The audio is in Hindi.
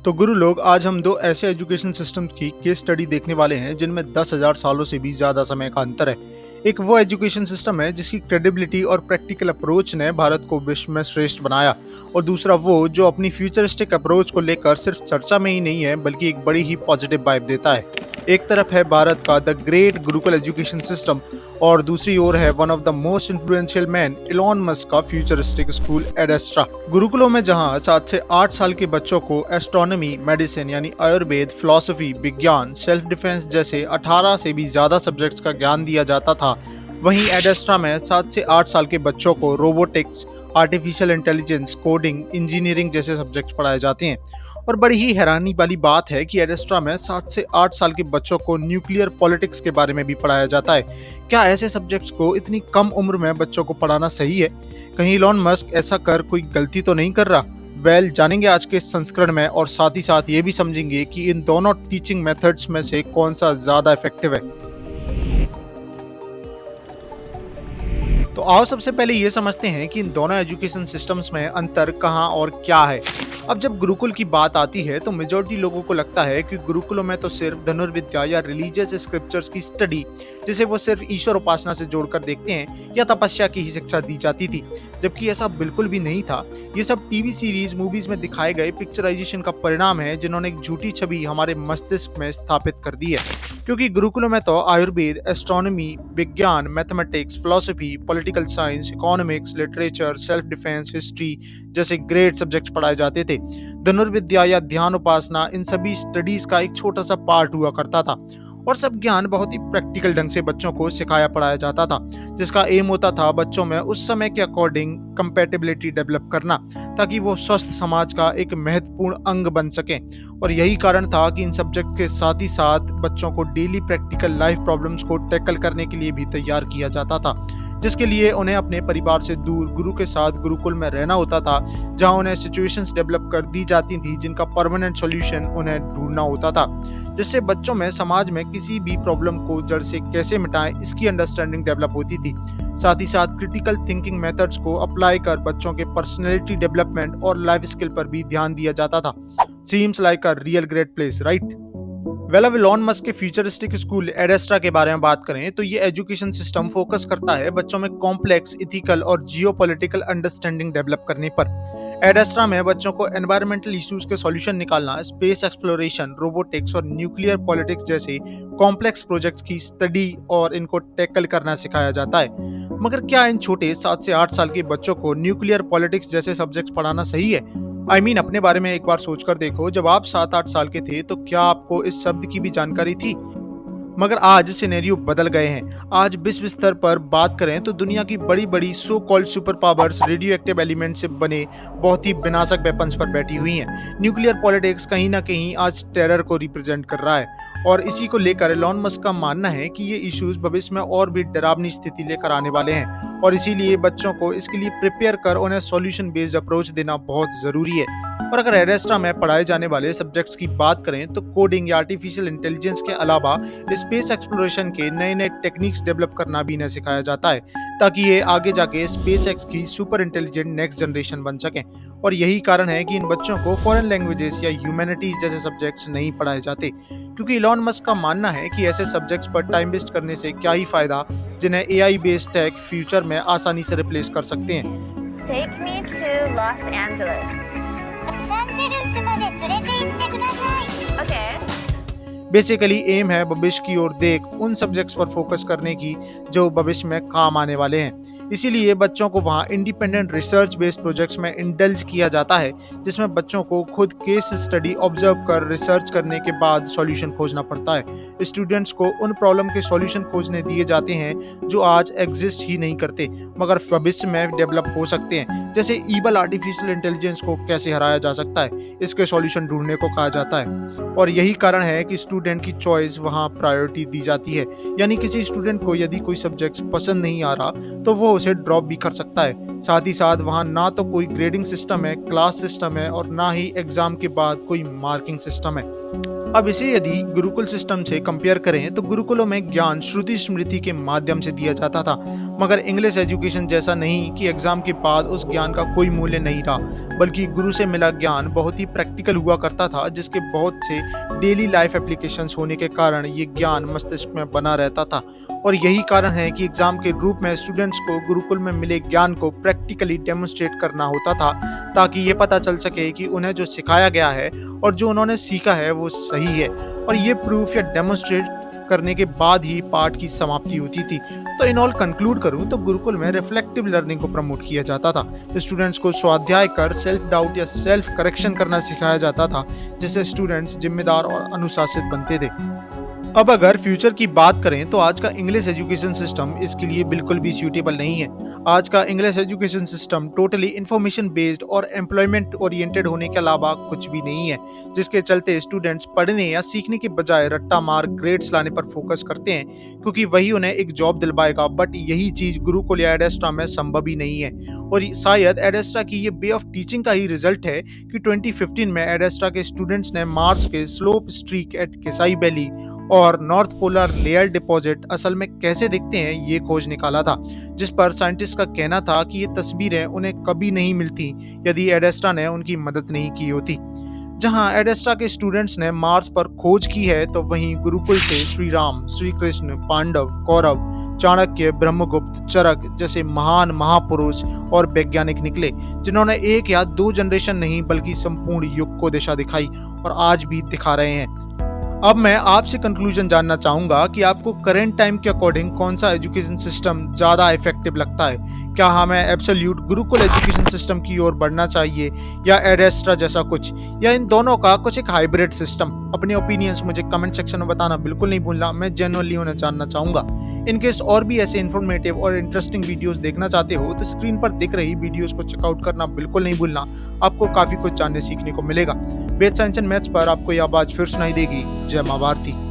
तो गुरु लोग, आज हम दो ऐसे एजुकेशन सिस्टम की केस स्टडी देखने वाले हैं जिनमें 10,000 सालों से भी ज्यादा समय का अंतर है। एक वो एजुकेशन सिस्टम है जिसकी क्रेडिबिलिटी और प्रैक्टिकल अप्रोच ने भारत को विश्व में श्रेष्ठ बनाया, और दूसरा वो जो अपनी फ्यूचरिस्टिक अप्रोच को लेकर सिर्फ चर्चा में ही नहीं है बल्कि एक बड़ी ही पॉजिटिव वाइब देता है। एक तरफ है भारत का the great Gurukul education system, और दूसरी ओर है one of the most influential man Elon Musk का फ्यूचरिस्टिक स्कूल एडेस्ट्रा। गुरुकुलों में जहां 7 से 8 साल के बच्चों को एस्ट्रोनॉमी, मेडिसिन यानी आयुर्वेद, फिलॉसफी, विज्ञान, सेल्फ डिफेंस जैसे 18 से भी ज्यादा सब्जेक्ट्स का ज्ञान दिया जाता था, वहीं एडेस्ट्रा में 7 से 8 साल के बच्चों को robotics, artificial intelligence, coding, engineering जैसे सब्जेक्ट्स पढ़ाए जाते हैं। और बड़ी ही हैरानी वाली बात है कि एडेस्ट्रा में 7 से 8 साल के बच्चों को न्यूक्लियर पॉलिटिक्स के बारे में भी पढ़ाया जाता है। क्या ऐसे सब्जेक्ट्स को इतनी कम उम्र में बच्चों को पढ़ाना सही है? कहीं इलॉन मस्क ऐसा कर कोई गलती तो नहीं कर रहा? जानेंगे आज के इस संस्करण में, और साथ ही साथ ये भी समझेंगे कि इन दोनों टीचिंग मेथड्स में से कौन सा ज्यादा इफेक्टिव है। तो आओ सबसे पहले ये समझते हैं कि इन दोनों एजुकेशन सिस्टम्स में अंतर कहाँ और क्या है। अब जब गुरुकुल की बात आती है तो मेजॉरिटी लोगों को लगता है कि गुरुकुलों में तो सिर्फ धनुर्विद्या या रिलीजियस स्क्रिप्चर्स की स्टडी, जिसे वो सिर्फ ईश्वर उपासना से जोड़कर देखते हैं, या तपस्या की ही शिक्षा दी जाती थी, जबकि ऐसा बिल्कुल भी नहीं था। ये सब टीवी सीरीज, मूवीज में दिखाए गए पिक्चराइजेशन का परिणाम है, जिन्होंने एक झूठी छवि हमारे मस्तिष्क में स्थापित कर दी है। क्योंकि गुरुकुलों में तो आयुर्वेद, एस्ट्रोनॉमी, विज्ञान, mathematics, philosophy, political science, economics, literature, self defence, history जैसे ग्रेट सब्जेक्ट्स पढ़ाए जाते थे। धनुर्विद्या या ध्यान उपासना इन सभी स्टडीज का एक छोटा सा पार्ट हुआ करता था, और सब ज्ञान बहुत ही प्रैक्टिकल ढंग से बच्चों को सिखाया पढ़ाया जाता था, जिसका एम होता था बच्चों में उस समय के अकॉर्डिंग कंपैटिबिलिटी डेवलप करना, ताकि वो स्वस्थ समाज का एक महत्वपूर्ण अंग बन सके। और यही कारण था कि इन सब्जेक्ट के साथ ही साथ बच्चों को डेली प्रैक्टिकल लाइफ प्रॉब्लम्स को टैकल करने के लिए भी तैयार किया जाता था, जिसके लिए उन्हें अपने परिवार से दूर गुरु के साथ गुरुकुल में रहना होता था, जहां उन्हें सिचुएशंस डेवलप कर दी जाती थी जिनका परमानेंट सॉल्यूशन उन्हें ढूंढना होता था, जिससे बच्चों में समाज में किसी भी प्रॉब्लम को जड़ से कैसे मिटाएं इसकी अंडरस्टैंडिंग डेवलप होती थी। साथ ही साथ क्रिटिकल थिंकिंग मेथड्स को अप्लाई कर बच्चों के पर्सनैलिटी डेवलपमेंट और लाइफ स्किल पर भी ध्यान दिया जाता था। Seems like a real great place, right? अब इलॉन मस्क के फ्यूचरिस्टिक स्कूल एडेस्ट्रा के बारे में बात करें तो ये एजुकेशन सिस्टम फोकस करता है बच्चों में कॉम्प्लेक्स, इथिकल और जियोपॉलिटिकल अंडरस्टैंडिंग डेवलप करने पर। एडेस्ट्रा में बच्चों को एनवायरमेंटल इश्यूज के सॉल्यूशन निकालना, स्पेस एक्सप्लोरेशन, रोबोटिक्स और न्यूक्लियर पॉलिटिक्स जैसे कॉम्प्लेक्स प्रोजेक्ट्स की स्टडी और इनको टैकल करना सिखाया जाता है। मगर क्या इन छोटे 7 से 8 साल के बच्चों को न्यूक्लियर पॉलिटिक्स जैसे सब्जेक्ट्स पढ़ाना सही है? अपने बारे में एक बार सोचकर देखो, जब आप 7-8 साल के थे तो क्या आपको इस शब्द की भी जानकारी थी? मगर आज सिनेरियो बदल गए हैं। आज विश्व स्तर पर बात करें तो दुनिया की बड़ी बड़ी so called super powers radio active element से बने बहुत ही विनाशक वेपन्स पर बैठी हुई हैं। न्यूक्लियर पॉलिटिक्स कहीं ना कहीं आज टेरर को रिप्रेजेंट कर रहा है, और इसी को लेकर एलॉन मस्क का मानना है कि ये इश्यूज भविष्य में और भी डरावनी स्थिति लेकर आने वाले हैं, और इसीलिए बच्चों को इसके लिए प्रिपेयर कर उन्हें सॉल्यूशन बेस्ड अप्रोच देना बहुत जरूरी है। और अगर एडेस्ट्रा में पढ़ाए जाने वाले सब्जेक्ट्स की बात करें तो कोडिंग या आर्टिफिशियल इंटेलिजेंस के अलावा स्पेस एक्सप्लोरेशन के नए नए टेक्निक्स डेवलप करना भी इन्हें सिखाया जाता है, ताकि ये आगे जाके स्पेस एक्स की सुपर इंटेलिजेंट नेक्स्ट जनरेशन बन सकें। और यही कारण है कि इन बच्चों को फॉरेन लैंग्वेजेस या ह्यूमैनिटीज जैसे सब्जेक्ट्स नहीं पढ़ाए जाते, क्योंकि इलॉन मस्क का मानना है कि ऐसे सब्जेक्ट्स पर टाइम वेस्ट करने से क्या ही फायदा, जिन्हें एआई बेस्ड टेक फ्यूचर में आसानी से रिप्लेस कर सकते हैं। Take me to Los Angeles. Okay. Basically aim है भविष्य की ओर देख उन सब्जेक्ट्स पर फोकस करने की जो भविष्य में काम आने वाले हैं। इसीलिए बच्चों को वहाँ इंडिपेंडेंट रिसर्च बेस्ड प्रोजेक्ट्स में इंडल्ज किया जाता है, जिसमें बच्चों को खुद केस स्टडी ऑब्जर्व कर रिसर्च करने के बाद सॉल्यूशन खोजना पड़ता है। स्टूडेंट्स को उन प्रॉब्लम के सॉल्यूशन खोजने दिए जाते हैं जो आज एग्जिस्ट ही नहीं करते मगर भविष्य में डेवलप हो सकते हैं, जैसे ईवल आर्टिफिशियल इंटेलिजेंस को कैसे हराया जा सकता है, इसके सॉल्यूशन ढूंढने को कहा जाता है। और यही कारण है कि स्टूडेंट की चॉइस वहाँ प्रायोरिटी दी जाती है, यानी किसी स्टूडेंट को यदि कोई सब्जेक्ट पसंद नहीं आ रहा तो वो उसे ड्रॉप भी कर सकता है। साथ ही साथ वहाँ ना तो कोई ग्रेडिंग सिस्टम है, क्लास सिस्टम है, और ना ही एग्जाम के बाद कोई मार्किंग सिस्टम है। अब इसे यदि गुरुकुल सिस्टम से कंपेयर करें तो गुरुकुलों में ज्ञान श्रुति स्मृति के माध्यम से दिया जाता था, मगर इंग्लिश एजुकेशन जैसा नहीं कि एग्जाम के बाद उस ज्ञान का कोई मूल्य नहीं रहा, बल्कि गुरु से मिला ज्ञान बहुत ही प्रैक्टिकल हुआ करता था, जिसके बहुत से डेली लाइफ एप्लीकेशंस होने के कारण ये ज्ञान मस्तिष्क में बना रहता था। और यही कारण है कि एग्जाम के रूप में स्टूडेंट्स को गुरुकुल में मिले ज्ञान को प्रैक्टिकली डेमोन्स्ट्रेट करना होता था, ताकि ये पता चल सके कि उन्हें जो सिखाया गया है और जो उन्होंने सीखा है वो सही है। और ये प्रूफ या डेमोन्स्ट्रेट करने के बाद ही पाठ की समाप्ति होती थी। तो इन ऑल कंक्लूड करूं तो गुरुकुल में रिफ्लेक्टिव लर्निंग को प्रमोट किया जाता था। स्टूडेंट्स को स्वाध्याय कर सेल्फ डाउट या सेल्फ करेक्शन करना सिखाया जाता था, जिससे स्टूडेंट्स जिम्मेदार और अनुशासित बनते थे। अब अगर फ्यूचर की बात करें तो आज का इंग्लिश एजुकेशन सिस्टम इसके लिए बिल्कुल भी सूटेबल नहीं है। आज का English education system totally information based और एम्प्लॉयमेंट ओरिएंटेड होने के अलावा कुछ भी नहीं है, जिसके चलते स्टूडेंट्स पढ़ने या सीखने के बजाय रट्टा मार ग्रेड्स लाने पर फोकस करते हैं, क्योंकि वही उन्हें एक जॉब दिलवाएगा। बट यही चीज गुरुकुल या एडेस्ट्रा में संभव ही नहीं है। और शायद एडेस्ट्रा की ये वे ऑफ टीचिंग का ही रिजल्ट है कि 2015 में एडेस्ट्रा के स्टूडेंट्स ने मार्स के स्लोप स्ट्रीक एट केसाई वैली और नॉर्थ पोलर लेयर डिपॉजिट असल में कैसे दिखते हैं ये खोज निकाला था, जिस पर साइंटिस्ट का कहना था कि ये तस्वीरें उन्हें कभी नहीं मिलती यदि एडेस्ट्रा ने उनकी मदद नहीं की होती। जहां एडेस्ट्रा के स्टूडेंट्स ने मार्स पर खोज की है, तो वहीं गुरुकुल से श्री राम, श्री कृष्ण, पांडव, कौरव, चाणक्य, ब्रह्मगुप्त, चरक जैसे महान महापुरुष और वैज्ञानिक निकले, जिन्होंने एक या दो जनरेशन नहीं बल्कि संपूर्ण युग को दिशा दिखाई और आज भी दिखा रहे हैं। अब मैं आपसे कंक्लूजन जानना चाहूंगा कि आपको करंट टाइम के अकॉर्डिंग कौन सा एजुकेशन सिस्टम ज्यादा इफेक्टिव लगता है। क्या हमें एब्सोल्यूट गुरुकुल एजुकेशन सिस्टम की ओर बढ़ना चाहिए या एडेस्ट्रा जैसा कुछ, या इन दोनों का कुछ एक हाइब्रिड सिस्टम? अपने ओपिनियंस मुझे कमेंट सेक्शन में बताना बिल्कुल नहीं भूलना, मैं जेन्युइनली उन्हें जानना चाहूंगा। इनकेस और भी ऐसे इन्फॉर्मेटिव और इंटरेस्टिंग वीडियोस देखना चाहते हो तो स्क्रीन पर दिख रही वीडियोस को चेकआउट करना बिल्कुल नहीं भूलना, आपको काफी कुछ जानने सीखने को मिलेगा। वेद साइंस एंड मैथ्स पर आपको यह आवाज फिर सुनाई देगी। जय मां भारती।